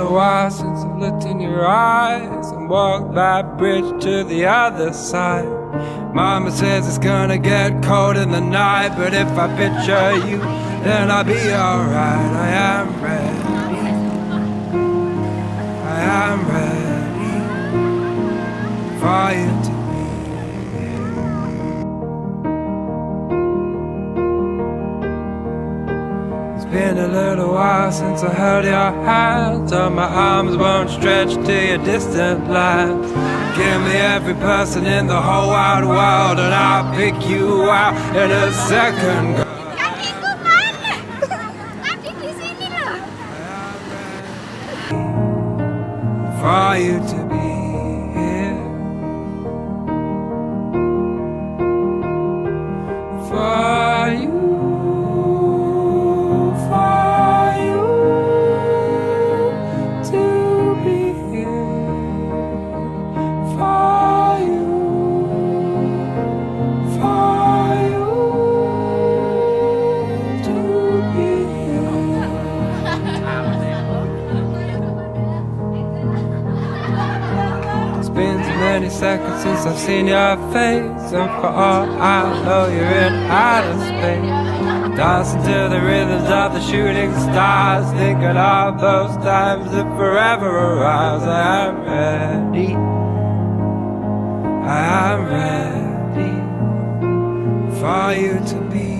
little while since I looked in your eyes and walked that bridge to the other side. Mama says it's gonna get cold in the night, but if I picture you, then I'll be alright. I am ready. I am ready for you to be here. It's been a little while since I held your hand, so my arms won't stretch to your distant lands. Give me every person in the whole wide world and I'll pick you out in a second. Kakiku mana? Kaki di sini loh. For you to be here. For you. Many seconds since I've seen your face, and for all I know you're in outer space, dancing to the rhythms of the shooting stars, thinking of those times that forever arrives. I am ready. I am ready for you to be